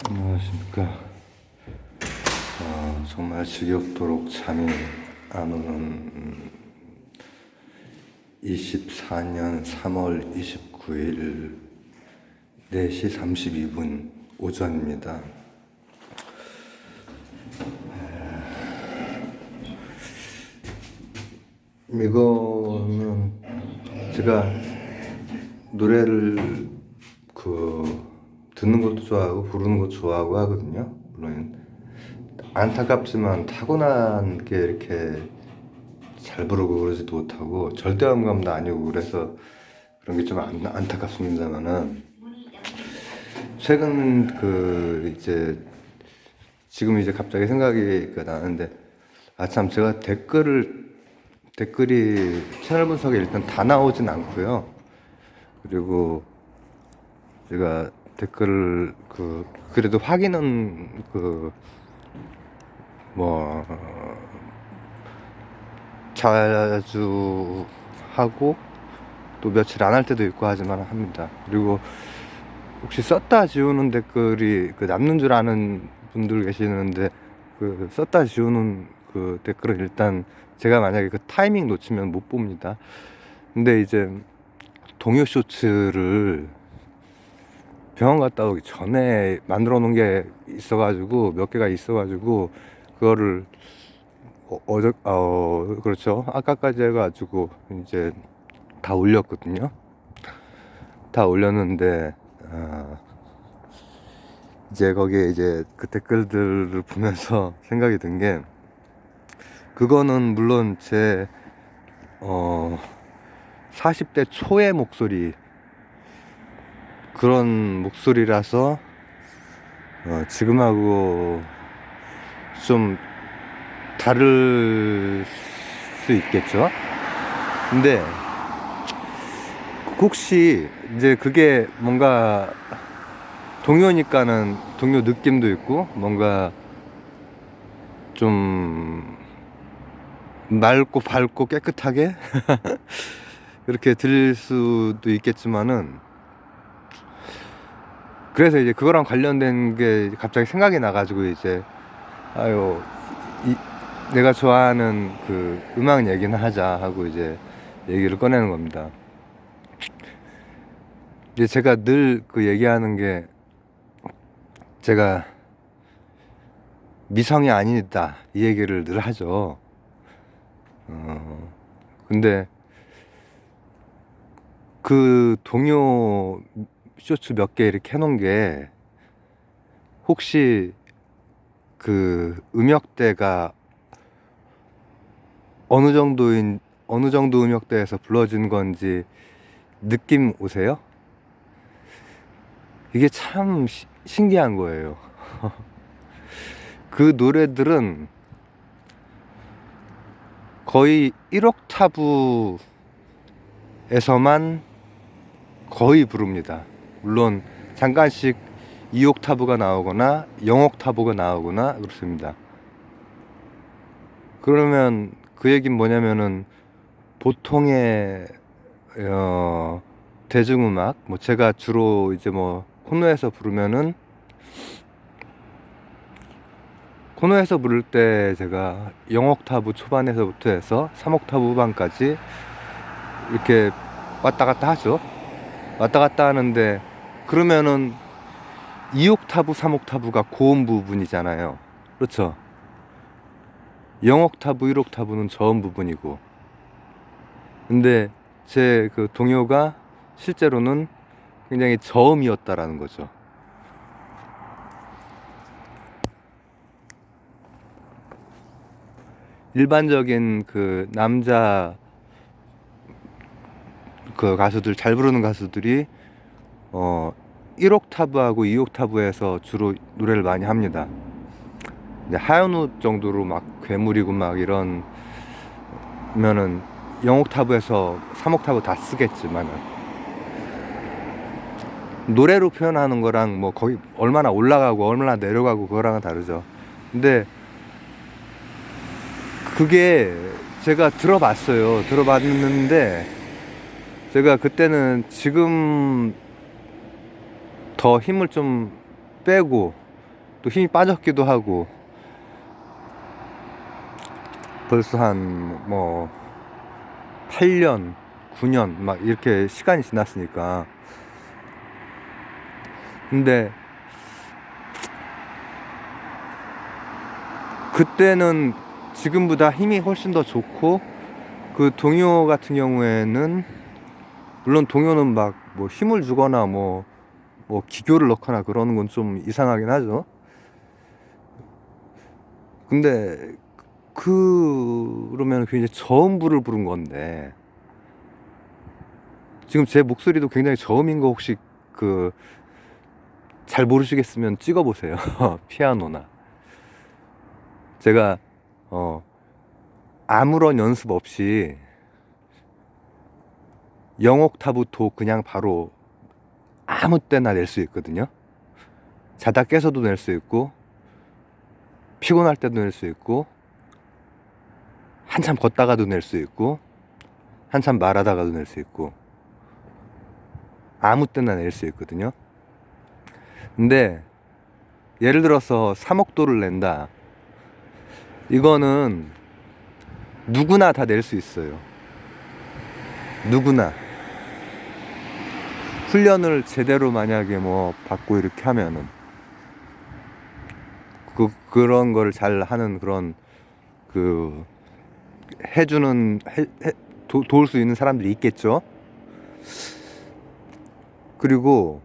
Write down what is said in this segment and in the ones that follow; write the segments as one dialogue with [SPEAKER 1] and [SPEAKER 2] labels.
[SPEAKER 1] 안녕하십니까. 정말 지겹도록 잠이 안 오는 24년 3월 29일 4시 32분 오전입니다. 이거는 제가 노래를 듣는 것도 좋아하고 부르는 것도 좋아하고 하거든요. 물론 안타깝지만 타고난 게 이렇게 잘 부르고 그러지도 못하고 절대음감도 아니고 그래서 그런 게 좀 안타깝습니다만은, 최근 지금 이제 갑자기 생각이 나는데, 참 제가 댓글이 채널 분석에 일단 다 나오진 않고요. 그리고 제가 댓글을 그래도 확인은 자주 하고 또 며칠 안 할 때도 있고 하지만 합니다. 그리고 혹시 썼다 지우는 댓글이 남는 줄 아는 분들 계시는데, 썼다 지우는 댓글은 일단 제가 만약에 타이밍 놓치면 못 봅니다. 근데 이제 동요 쇼츠를 병원 갔다 오기 전에 만들어 놓은 게 있어가지고, 몇 개가 있어가지고 그거를 그렇죠, 아까까지 해가지고 이제 다 올렸거든요. 다 올렸는데 이제 거기에 이제 그 댓글들을 보면서 생각이 든 게, 그거는 물론 제 40대 초의 목소리, 그런 목소리라서 지금하고 좀 다를 수 있겠죠. 근데 혹시 이제 그게 뭔가 동요니까는 동요 느낌도 있고 뭔가 좀 맑고 밝고 깨끗하게 그렇게 들릴 수도 있겠지만은, 그래서 이제 그거랑 관련된 게 갑자기 생각이 나가지고 이제 내가 좋아하는 음악 얘기나 하자 하고 이제 얘기를 꺼내는 겁니다. 이제 제가 늘 얘기하는 게, 제가 미성이 아니다 이 얘기를 늘 하죠. 근데 동요 쇼츠 몇 개 이렇게 해놓은 게, 혹시 음역대가 어느 정도 음역대에서 불러진 건지 느낌 오세요? 이게 참 신기한 거예요. 그 노래들은 거의 1옥타브에서만 거의 부릅니다. 물론 잠깐씩 2옥타브가 나오거나 0옥타브가 나오거나 그렇습니다. 그러면 그 얘기는 뭐냐면은, 보통의 대중음악, 제가 주로 이제 코너에서 부르면은, 코너에서 부를 때 제가 0옥타브 초반에서부터 해서 3옥타브 후반까지 이렇게 왔다 갔다 하죠. 왔다 갔다 하는데, 그러면은 2옥타브, 3옥타브가 고음 부분이잖아요. 그렇죠? 0옥타브, 1옥타브는 저음 부분이고. 근데 제 동요가 실제로는 굉장히 저음이었다라는 거죠. 일반적인 남자 가수들, 잘 부르는 가수들이 1옥타브하고 2옥타브에서 주로 노래를 많이 합니다. 하현우 정도로 막 괴물이고 막 이런 면은 0옥타브에서 3옥타브 다 쓰겠지만은, 노래로 표현하는 거랑 거의 얼마나 올라가고 얼마나 내려가고 그거랑은 다르죠. 근데 그게 제가 들어봤는데, 제가 그때는 지금 더 힘을 좀 빼고 또 힘이 빠졌기도 하고 벌써 한 뭐 8년, 9년 막 이렇게 시간이 지났으니까. 근데 그때는 지금보다 힘이 훨씬 더 좋고, 그 동요 같은 경우에는 물론 동요는 막 뭐 힘을 주거나 뭐 기교를 넣거나 그러는 건 좀 이상하긴 하죠. 근데 그러면 굉장히 저음부를 부른 건데, 지금 제 목소리도 굉장히 저음인 거 혹시 그 잘 모르시겠으면 찍어보세요. 피아노나. 제가 아무런 연습 없이 0옥타브 도 그냥 바로 아무 때나 낼 수 있거든요. 자다 깨서도 낼 수 있고, 피곤할 때도 낼 수 있고, 한참 걷다가도 낼 수 있고, 한참 말하다가도 낼 수 있고, 아무 때나 낼 수 있거든요. 근데 예를 들어서 3옥도를 낸다. 이거는 누구나 다 낼 수 있어요. 누구나. 훈련을 제대로 만약에 뭐 받고 이렇게 하면은 그런 거를 잘 하는 그런 그 해주는 도울 수 있는 사람들이 있겠죠. 그리고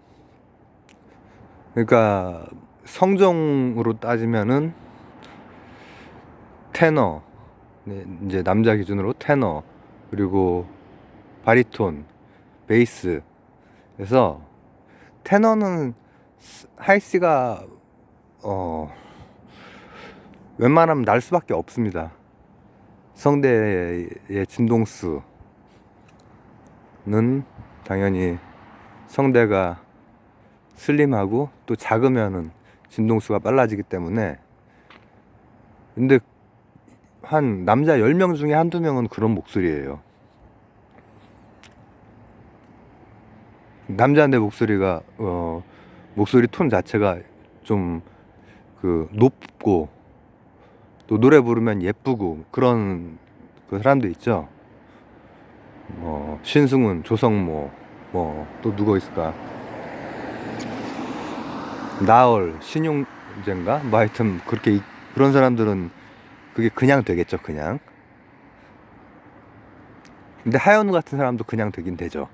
[SPEAKER 1] 그러니까 성종으로 따지면은 테너, 이제 남자 기준으로 테너, 그리고 바리톤, 베이스. 그래서 테너는 하이씨가 웬만하면 날 수밖에 없습니다. 성대의 진동수는 당연히 성대가 슬림하고 또 작으면은 진동수가 빨라지기 때문에. 근데 한 남자 10명 중에 한두 명은 그런 목소리예요. 남자인데 목소리가 목소리 톤 자체가 좀 그 높고, 또 노래 부르면 예쁘고 그런 그 사람도 있죠. 신승훈, 조성모, 또 누구 있을까? 나얼, 신용재인가? 뭐 하여튼 그렇게 그런 사람들은 그게 그냥 되겠죠, 그냥. 근데 하현우 같은 사람도 그냥 되긴 되죠.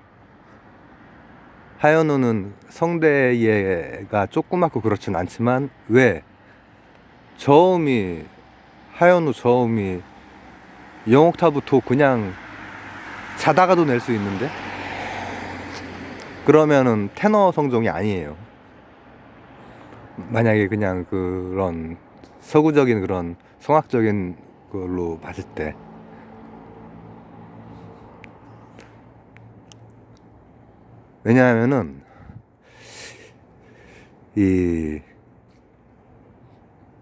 [SPEAKER 1] 하현우는 성대가 조그맣고 그렇진 않지만, 왜 저음이, 하현우 저음이 0옥타브 도 그냥 자다가도 낼 수 있는데, 그러면은 테너 성종이 아니에요. 만약에 그냥 그런 서구적인 그런 성악적인 걸로 봤을 때. 왜냐하면은 이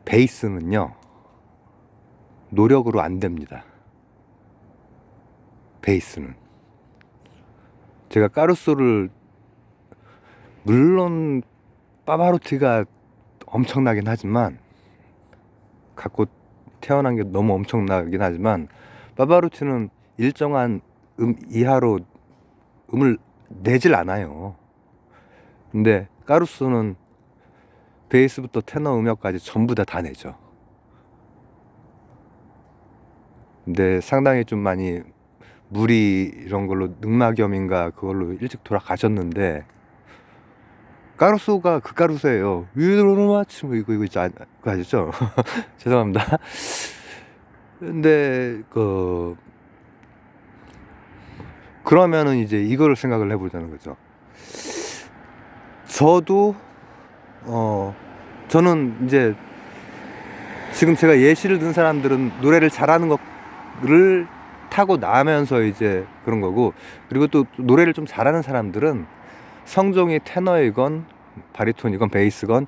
[SPEAKER 1] 베이스는요, 노력으로 안 됩니다. 베이스는. 제가 까루소를, 물론 파바로티가 엄청나긴 하지만, 갖고 태어난 게 너무 엄청나긴 하지만, 파바로티는 일정한 이하로 음을 내질 않아요. 근데 까루소는 베이스부터 테너 음역까지 전부 다 내죠. 근데 상당히 좀 많이 무리 이런 걸로 늑막염인가 그걸로 일찍 돌아가셨는데, 까루소가 그 까루소예요. 위로마침 이거 있지 그거 아시죠? 죄송합니다. 근데 그러면은 이제 이거를 생각을 해보자는 거죠. 저도 저는 이제 지금 제가 예시를 든 사람들은 노래를 잘하는 거를 타고 나면서 이제 그런 거고, 그리고 또 노래를 좀 잘하는 사람들은 성종이 테너이건 바리톤이건 베이스건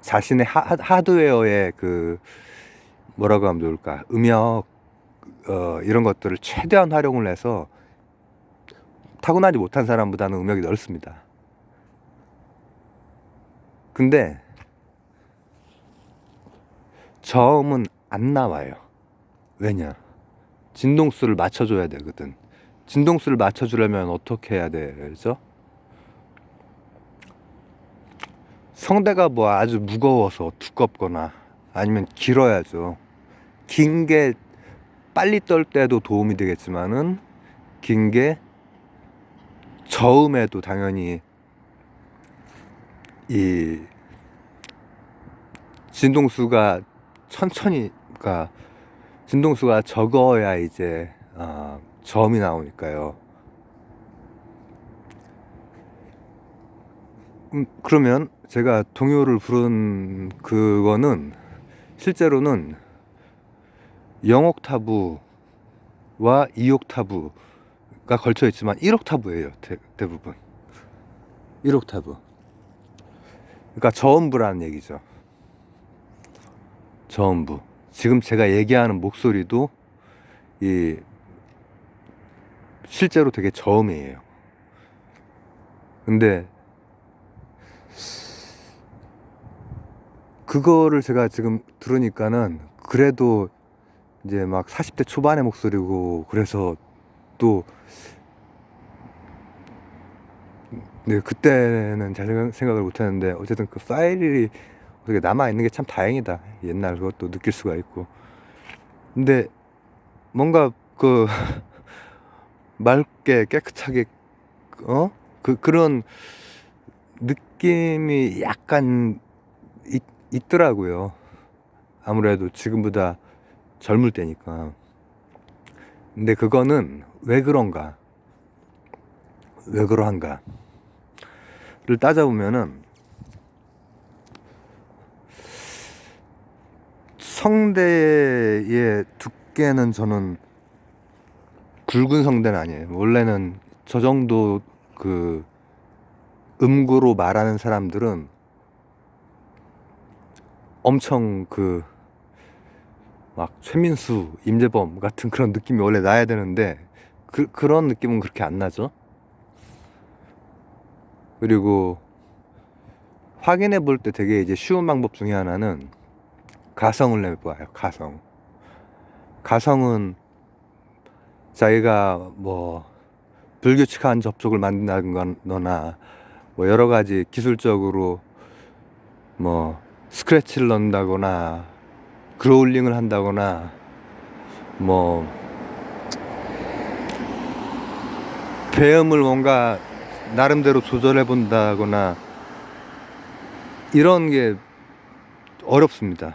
[SPEAKER 1] 자신의 하드웨어의 그 뭐라고 하면 좋을까, 음역 이런 것들을 최대한 활용을 해서 타고나지 못한 사람보다는 음역이 넓습니다. 근데 저음은 안 나와요. 왜냐? 진동수를 맞춰줘야 되거든. 진동수를 맞춰주려면 어떻게 해야 되죠? 성대가 뭐 아주 무거워서 두껍거나 아니면 길어야죠. 긴 게 빨리 떨 때도 도움이 되겠지만은 긴 게 저음에도 당연히 이 진동수가 천천히, 그러니까 진동수가 적어야 이제 저음이 나오니까요. 그러면 제가 동요를 부른 그거는 실제로는 0옥타브와 2옥타브가 걸쳐 있지만 1옥타브예요. 대부분 1옥타브. 그러니까 저음부라는 얘기죠. 저음부. 지금 제가 얘기하는 목소리도 이 실제로 되게 저음이에요. 근데 그거를 제가 지금 들으니까는 그래도 이제 막 40대 초반의 목소리고 그래서 또 네, 그때는 잘 생각을 못 했는데 어쨌든 그 파일이 어떻게 남아 있는 게 참 다행이다. 옛날 그것도 느낄 수가 있고. 근데 뭔가 그 맑게 깨끗하게 그런 느낌이 약간 있더라고요. 아무래도 지금보다 젊을 때니까. 근데 그거는 왜 그런가? 왜 그러한가를 따져보면은 성대의 두께는 저는 굵은 성대는 아니에요. 원래는 저 정도 그 음구로 말하는 사람들은 엄청 그 막 최민수, 임재범 같은 그런 느낌이 원래 나야 되는데 그런 느낌은 그렇게 안 나죠. 그리고 확인해 볼 때 되게 이제 쉬운 방법 중에 하나는 가성을 내봐요. 가성은 자기가 뭐 불규칙한 접촉을 만든다거나 뭐 여러 가지 기술적으로 뭐 스크래치를 넣는다거나 그로울링을 한다거나 뭐 배음을 뭔가 나름대로 조절해 본다거나 이런 게 어렵습니다.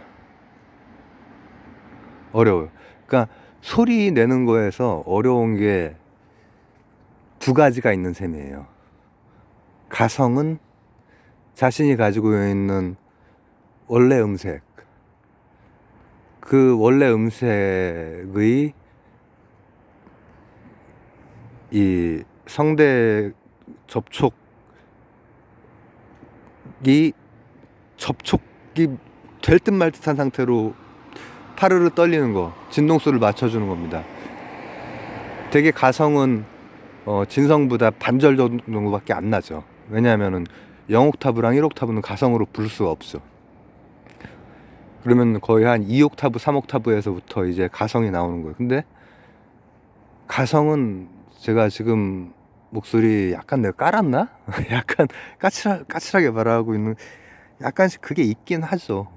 [SPEAKER 1] 어려워요. 그러니까 소리 내는 거에서 어려운 게 두 가지가 있는 셈이에요. 가성은 자신이 가지고 있는 원래 음색, 그 원래 음색의 이 성대 접촉이 될 듯 말 듯한 상태로 파르르 떨리는 거, 진동수를 맞춰주는 겁니다. 되게 가성은 진성보다 반절 정도밖에 안 나죠. 왜냐하면은 0옥타브랑 1옥타브는 가성으로 부를 수가 없죠. 그러면 거의 한 2옥타브, 3옥타브에서부터 이제 가성이 나오는 거예요. 근데 가성은 제가 지금 목소리 약간 내가 깔았나? 약간 까칠하게 말하고 있는 약간씩 그게 있긴 하죠.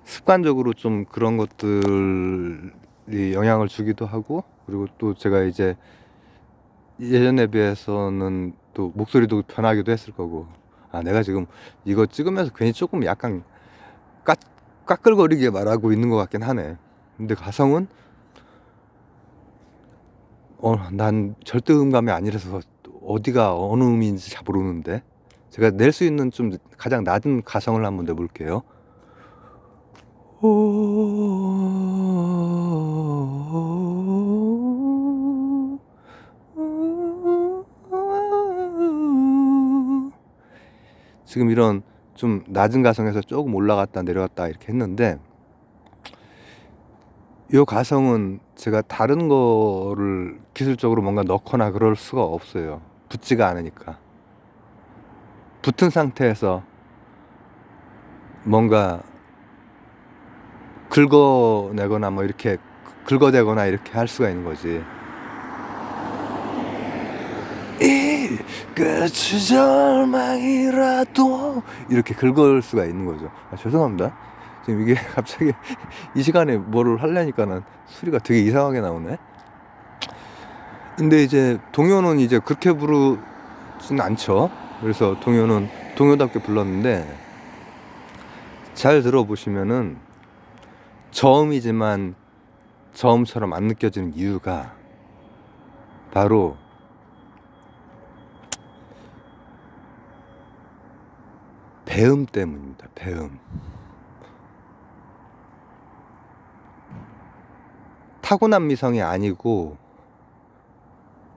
[SPEAKER 1] 습관적으로 좀 그런 것들이 영향을 주기도 하고, 그리고 또 제가 이제 예전에 비해서는 또 목소리도 변하기도 했을 거고, 내가 지금 이거 찍으면서 괜히 조금 약간 까끌거리게 말하고 있는 것 같긴 하네. 근데 가성은 난 절대 음감이 아니라서 어디가 어느 음인지 잘 모르는데 제가 낼 수 있는 좀 가장 낮은 가성을 한번 내볼게요. 지금 이런 좀 낮은 가성에서 조금 올라갔다 내려갔다 이렇게 했는데, 이 가성은 제가 다른 거를 기술적으로 뭔가 넣거나 그럴 수가 없어요. 붙지가 않으니까. 붙은 상태에서 뭔가 긁어내거나 뭐 이렇게 긁어대거나 이렇게 할 수가 있는 거지. 이 끝이 절망이라도 이렇게 긁을 수가 있는 거죠. 죄송합니다. 지금 이게 갑자기 이 시간에 뭐를 하려니까는 소리가 되게 이상하게 나오네. 근데 이제 동요는 이제 그렇게 부르진 않죠. 그래서 동요는 동요답게 불렀는데, 잘 들어보시면은 저음이지만 저음처럼 안 느껴지는 이유가 바로 배음 때문입니다. 배음. 타고난 미성이 아니고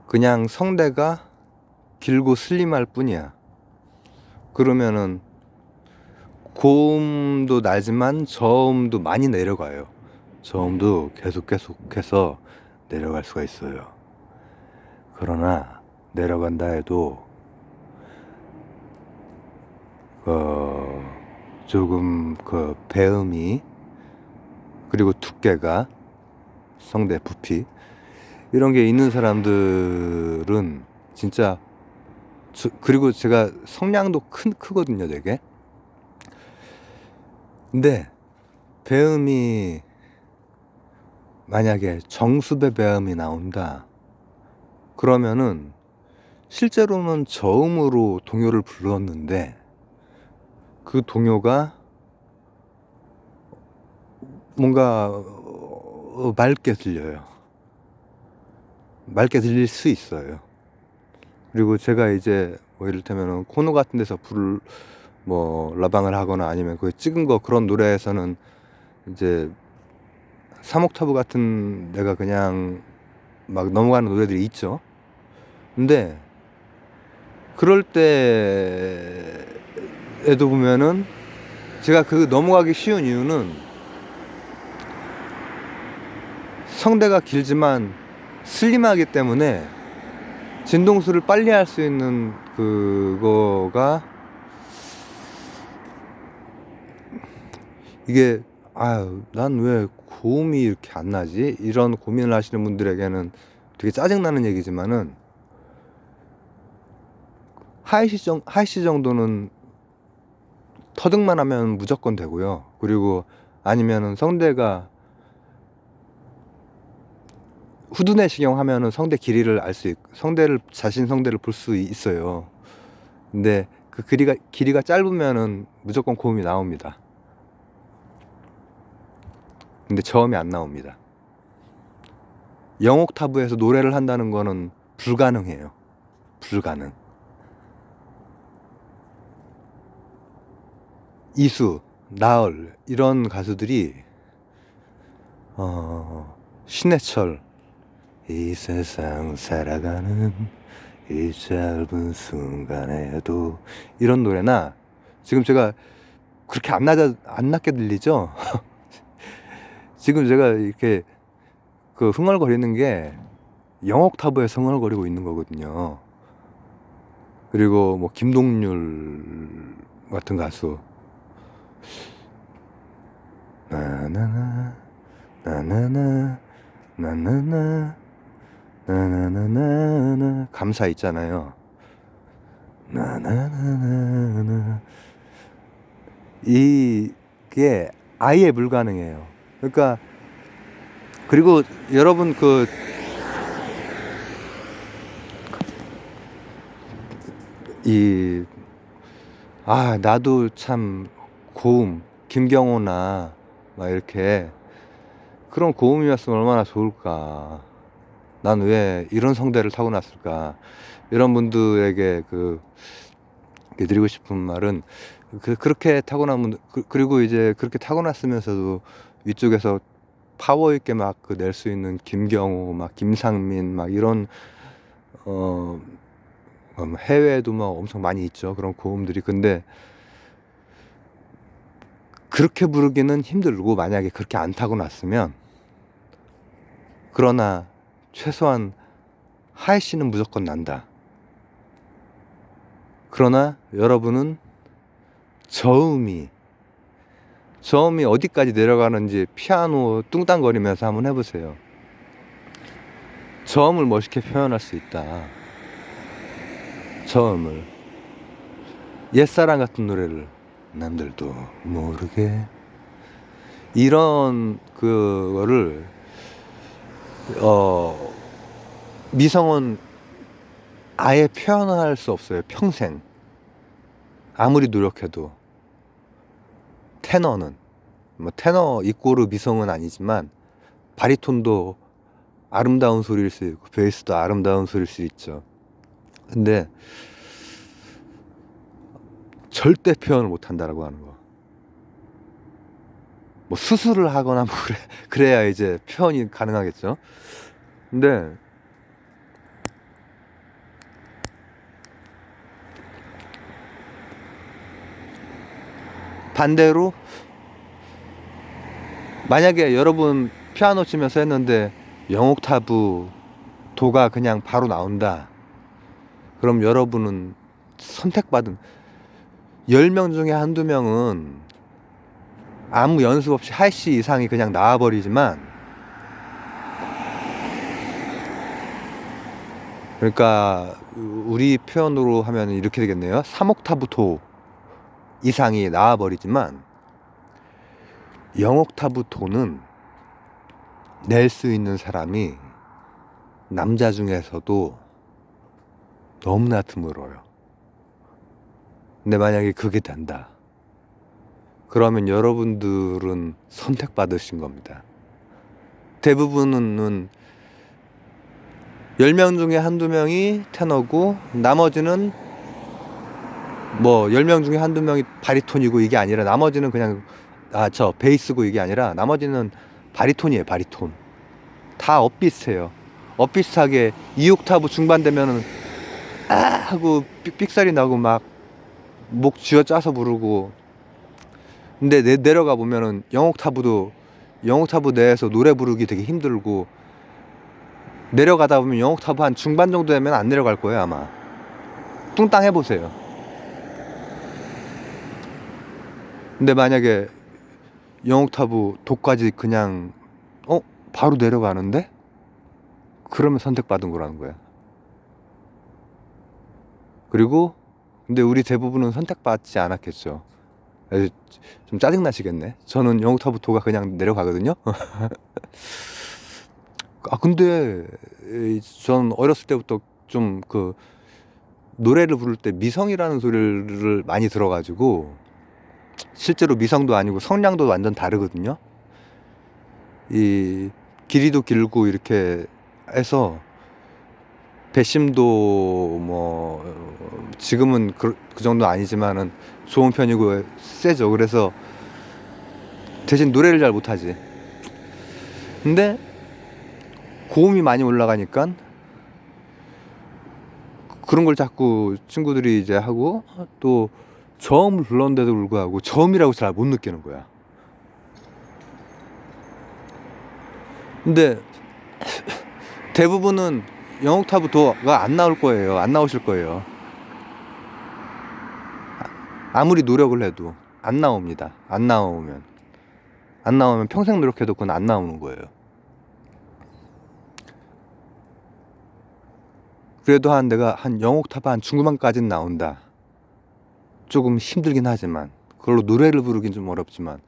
[SPEAKER 1] 그냥 성대가 길고 슬림할 뿐이야. 그러면은 고음도 나지만 저음도 많이 내려가요. 저음도 계속해서 내려갈 수가 있어요. 그러나 내려간다 해도 조금 그 배음이, 그리고 두께가, 성대 부피 이런 게 있는 사람들은 진짜 그리고 제가 성량도 크거든요, 되게. 근데 배음이 만약에 정수배 배음이 나온다 그러면은 실제로는 저음으로 동요를 불렀는데 그 동요가 뭔가 맑게 들려요. 맑게 들릴 수 있어요. 그리고 제가 이제 뭐 이를테면은 코너 같은 데서 뭐 라방을 하거나 아니면 그 찍은 거 그런 노래에서는 이제 3옥타브 같은 데가 그냥 막 넘어가는 노래들이 있죠. 근데 그럴 때에도 보면은 제가 그 넘어가기 쉬운 이유는 성대가 길지만 슬림하기 때문에 진동수를 빨리 할 수 있는 그거가, 이게 난 왜 고음이 이렇게 안 나지? 이런 고민을 하시는 분들에게는 되게 짜증나는 얘기지만은 하이시 정도는 터득만 하면 무조건 되고요. 그리고 아니면은 성대가 후두내시경 하면은 성대 길이를 알 수 있고 자신 성대를 볼 수 있어요. 근데 그 길이가 짧으면은 무조건 고음이 나옵니다. 근데 저음이 안 나옵니다. 0옥타브에서 노래를 한다는 거는 불가능해요. 불가능. 이수, 나얼 이런 가수들이 신해철, 이 세상 살아가는 이 짧은 순간에도, 이런 노래나, 지금 제가 그렇게 안 낮게 들리죠? 지금 제가 이렇게 그 흥얼거리는 게 0옥타브에서 흥얼거리고 있는 거거든요. 그리고 뭐 김동률 같은 가수, 나나나 나나나 나나나 나나나나 감사 있잖아요. 나나나나, 이게 아예 불가능해요. 그러니까 그리고 여러분 나도 참 고음 김경호나 막 이렇게 그런 고음이었으면 얼마나 좋을까. 난 왜 이런 성대를 타고났을까. 이런 분들에게 드리고 싶은 말은, 그렇게 타고난 분들, 그리고 이제 그렇게 타고났으면서도 위쪽에서 파워 있게 막 낼 수 있는 김경호, 막 김상민, 막 이런 해외에도 막 엄청 많이 있죠, 그런 고음들이. 근데 그렇게 부르기는 힘들고, 만약에 그렇게 안 타고났으면, 그러나 최소한 하이씨는 무조건 난다. 그러나 여러분은 저음이 저음이 어디까지 내려가는지 피아노 뚱땅거리면서 한번 해보세요. 저음을 멋있게 표현할 수 있다. 저음을. 옛사랑 같은 노래를 남들도 모르게, 이런 그거를 미성은 아예 표현할 수 없어요. 평생 아무리 노력해도. 테너는 뭐 테너 이꼬르 미성은 아니지만 바리톤도 아름다운 소리일 수 있고 베이스도 아름다운 소리일 수 있죠. 근데 절대 표현을 못 한다라고 하는 거. 뭐 수술을 하거나 뭐 그래야 이제 표현이 가능하겠죠. 근데 반대로 만약에 여러분 피아노 치면서 했는데 0옥타브 도가 그냥 바로 나온다. 그럼 여러분은 선택받은 10명 중에 한두 명은 아무 연습 없이 하이씨 이상이 그냥 나와버리지만, 그러니까 우리 표현으로 하면 이렇게 되겠네요. 3옥타브 도 이상이 나와버리지만 0옥타브 도는 낼 수 있는 사람이 남자 중에서도 너무나 드물어요. 근데 만약에 그게 된다, 그러면 여러분들은 선택받으신 겁니다. 대부분은 10명 중에 한두 명이 테너고 나머지는 뭐 10명 중에 한두 명이 바리톤이고, 이게 아니라 나머지는 그냥 베이스고, 이게 아니라 나머지는 바리톤이에요. 바리톤. 다 엇비슷해요. 엇비슷하게 2옥타브 중반 되면은 하고 삑삑살이 나고 막 목 쥐어짜서 부르고. 근데 내려가 보면은 0옥타브 내에서 노래 부르기 되게 힘들고, 내려가다 보면 0옥타브 한 중반 정도 되면 안 내려갈 거예요 아마. 뚱땅 해보세요. 근데 만약에 0옥타브 도까지 그냥 바로 내려가는데? 그러면 선택받은 거라는 거야. 그리고 근데 우리 대부분은 선택받지 않았겠죠. 좀 짜증나시겠네. 저는 0옥타브 도가 그냥 내려가거든요. 근데 전 어렸을 때부터 좀 노래를 부를 때 미성이라는 소리를 많이 들어가지고, 실제로 미성도 아니고 성량도 완전 다르거든요. 이 길이도 길고 이렇게 해서 배심도 뭐 지금은 그 정도 아니지만은 좋은 편이고 세죠. 그래서 대신 노래를 잘 못하지. 근데 고음이 많이 올라가니까 그런 걸 자꾸 친구들이 이제 하고, 또 저음을 불렀는데도 불구하고 저음이라고 잘 못 느끼는 거야. 근데 대부분은 0옥타브 도가 안 나올 거예요. 안 나오실 거예요. 아무리 노력을 해도 안 나옵니다. 안 나오면 평생 노력해도 그건 안 나오는 거예요. 그래도 내가 한 0옥타브 한 중반까지는 나온다. 조금 힘들긴 하지만, 그걸로 노래를 부르긴 좀 어렵지만,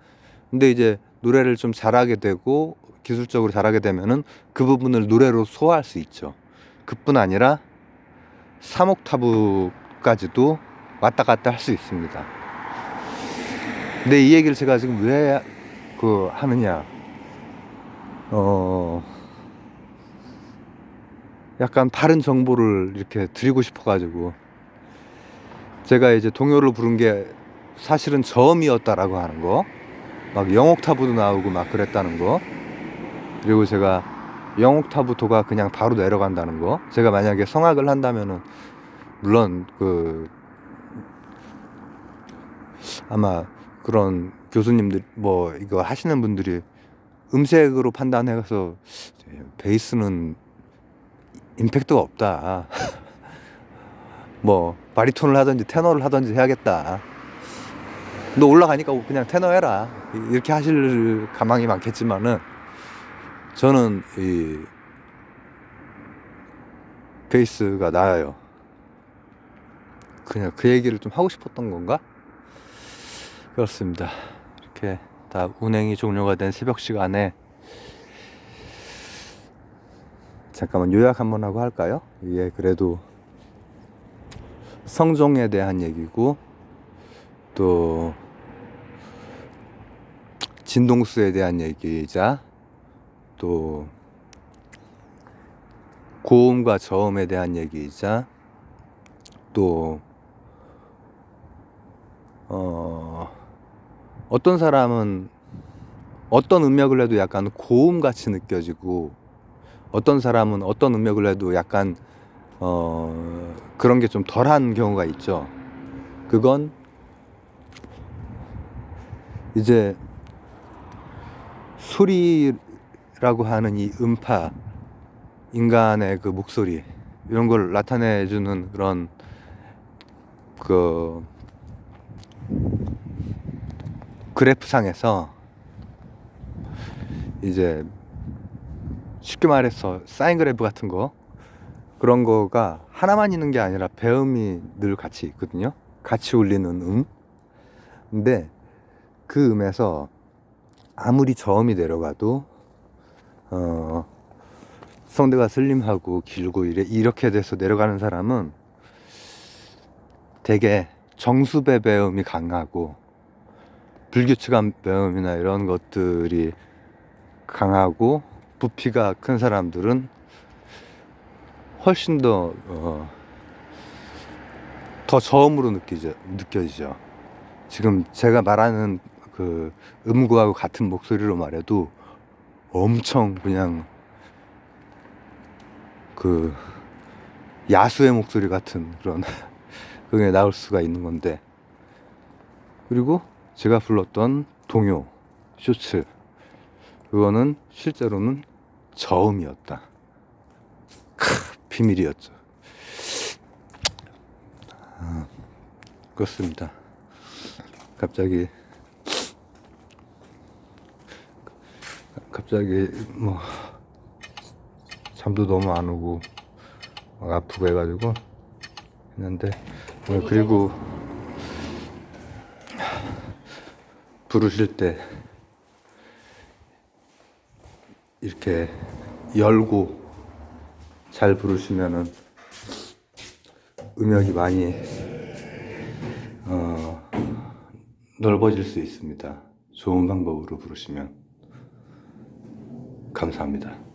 [SPEAKER 1] 근데 이제 노래를 좀 잘하게 되고 기술적으로 잘하게 되면은 그 부분을 노래로 소화할 수 있죠. 그뿐 아니라 3옥타브까지도 왔다 갔다 할 수 있습니다. 근데 이 얘기를 제가 지금 왜 하느냐, 약간 바른 정보를 이렇게 드리고 싶어가지고. 제가 이제 동요를 부른 게 사실은 저음이었다라고 하는 거, 막 0옥타브도 나오고 막 그랬다는 거, 그리고 제가 0옥타브 도가 그냥 바로 내려간다는 거. 제가 만약에 성악을 한다면은 물론 아마 그런 교수님들 뭐 이거 하시는 분들이 음색으로 판단해서 베이스는 임팩트가 없다. 뭐 바리톤을 하든지 테너를 하든지 해야겠다. 너 올라가니까 그냥 테너 해라. 이렇게 하실 가망이 많겠지만은 저는 이 베이스가 나아요. 그냥 그 얘기를 좀 하고 싶었던 건가? 그렇습니다. 이렇게 다 운행이 종료가 된 새벽 시간에 잠깐만 요약 한번 하고 할까요? 이게 그래도 성종에 대한 얘기고 또 진동수에 대한 얘기이자 또 고음과 저음에 대한 얘기이자 또 어떤 사람은 어떤 음역을 해도 약간 고음같이 느껴지고 어떤 사람은 어떤 음역을 해도 약간 그런 게 좀 덜한 경우가 있죠. 그건 이제 소리라고 하는 이 음파, 인간의 그 목소리 이런 걸 나타내주는 그런 그 그래프상에서 이제 쉽게 말해서 사인 그래프 같은 거 그런 거가 하나만 있는 게 아니라 배음이 늘 같이 있거든요. 같이 울리는 근데 그 음에서 아무리 저음이 내려가도 성대가 슬림하고 길고 이렇게 돼서 내려가는 사람은 되게 정수배 배음이 강하고 불규칙한 배음이나 이런 것들이 강하고 부피가 큰 사람들은 훨씬 더 저음으로 느껴지죠. 지금 제가 말하는 그 음구하고 같은 목소리로 말해도 엄청 그냥 그 야수의 목소리 같은 그런 그게 나올 수가 있는 건데, 그리고 제가 불렀던 동요 쇼츠 그거는 실제로는 저음이었다. 비밀이었죠. 그렇습니다. 갑자기 뭐 잠도 너무 안 오고 막 아프고 해가지고 했는데 오늘 그리고 부르실 때 이렇게 열고 잘 부르시면은 음역이 많이 넓어질 수 있습니다. 좋은 방법으로 부르시면 감사합니다.